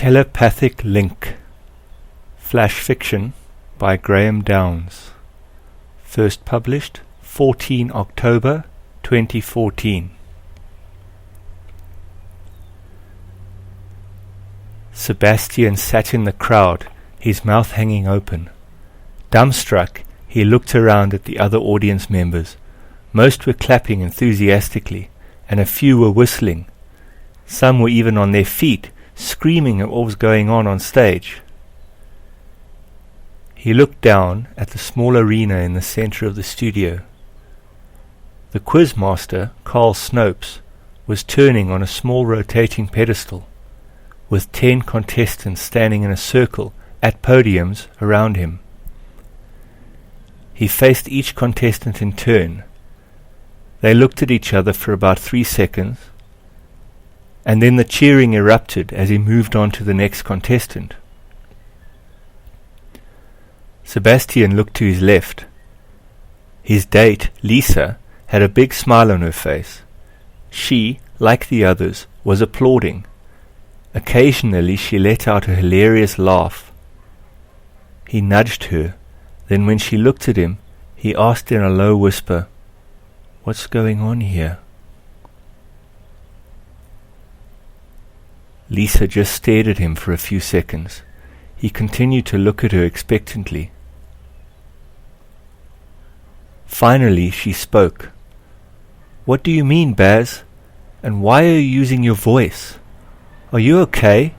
Telepathic Link. Flash fiction by Graham Downes. First published 14 October 2014. Sebastian sat in the crowd, his mouth hanging open. Dumbstruck, he looked around at the other audience members. Most were clapping enthusiastically, and a few were whistling. Some were even on their feet, screaming at what was going on stage. He looked down at the small arena in the center of the studio. The quizmaster, Carl Snopes, was turning on a small rotating pedestal, with 10 contestants standing in a circle at podiums around him. He faced each contestant in turn. They looked at each other for about 3 seconds, and then the cheering erupted as he moved on to the next contestant. Sebastian looked to his left. His date, Lisa, had a big smile on her face. She, like the others, was applauding. Occasionally she let out a hilarious laugh. He nudged her. Then when she looked at him, he asked in a low whisper, "What's going on here?" Lisa just stared at him for a few seconds. He continued to look at her expectantly. Finally she spoke. "What do you mean, Baz? And why are you using your voice? Are you okay?"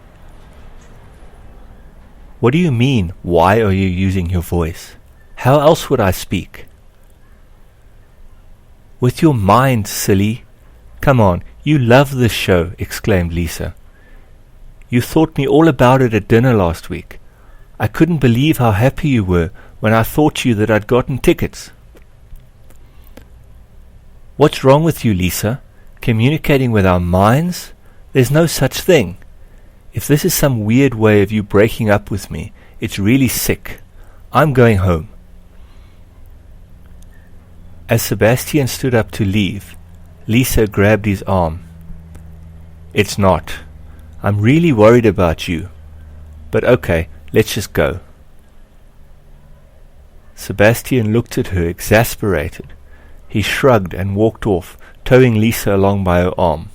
"What do you mean, why are you using your voice? How else would I speak?" "With your mind, silly. Come on, you love this show," exclaimed Lisa. "You taught me all about it at dinner last week. I couldn't believe how happy you were when I taught you that I'd gotten tickets." "What's wrong with you, Lisa? Communicating with our minds? There's no such thing. If this is some weird way of you breaking up with me, it's really sick. I'm going home." As Sebastian stood up to leave, Lisa grabbed his arm. "It's not. I'm really worried about you. But okay, let's just go." Sebastian looked at her, exasperated. He shrugged and walked off, towing Lisa along by her arm.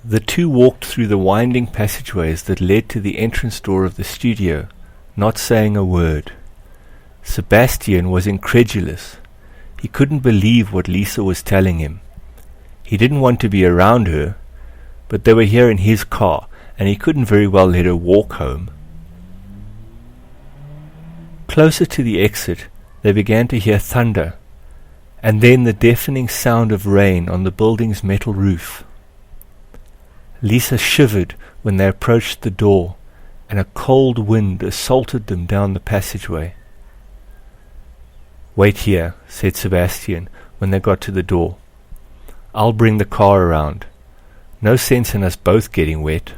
The two walked through the winding passageways that led to the entrance door of the studio, not saying a word. Sebastian was incredulous. He couldn't believe what Lisa was telling him. He didn't want to be around her, but they were here in his car, and he couldn't very well let her walk home. Closer to the exit, they began to hear thunder, and then the deafening sound of rain on the building's metal roof. Lisa shivered when they approached the door, and a cold wind assaulted them down the passageway. "Wait here," said Sebastian when they got to the door. "I'll bring the car around. No sense in us both getting wet."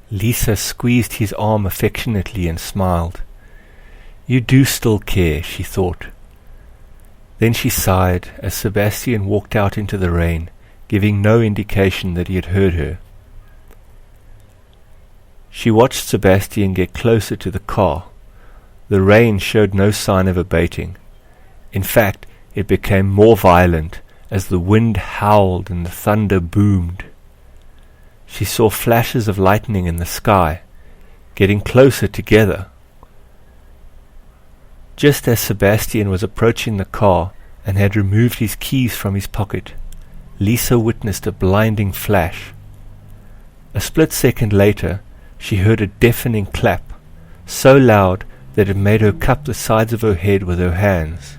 Lisa squeezed his arm affectionately and smiled. "You do still care," she thought. Then she sighed as Sebastian walked out into the rain, giving no indication that he had heard her. She watched Sebastian get closer to the car. The rain showed no sign of abating. In fact, it became more violent as the wind howled and the thunder boomed. She saw flashes of lightning in the sky, getting closer together. Just as Sebastian was approaching the car and had removed his keys from his pocket, Lisa witnessed a blinding flash. A split second later, she heard a deafening clap, so loud that it made her cup the sides of her head with her hands.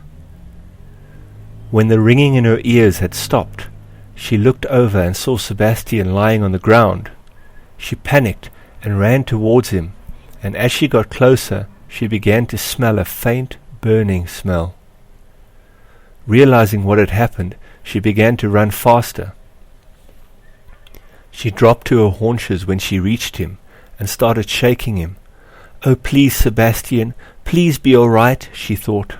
When the ringing in her ears had stopped, she looked over and saw Sebastian lying on the ground. She panicked and ran towards him, and as she got closer, she began to smell a faint, burning smell. Realizing what had happened, she began to run faster. She dropped to her haunches when she reached him and started shaking him. "Oh, please, Sebastian, please be all right," she thought.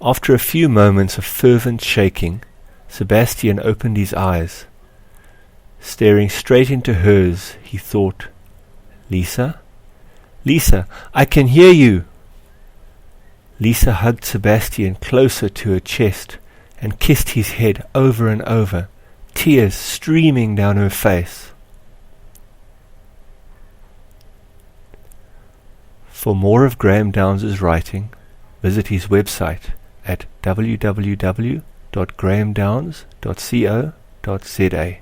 After a few moments of fervent shaking, Sebastian opened his eyes. Staring straight into hers, he thought, "Lisa? Lisa, I can hear you!" Lisa hugged Sebastian closer to her chest and kissed his head over and over, tears streaming down her face. For more of Graham Downes' writing, visit his website at www.grahamdownes.co.za.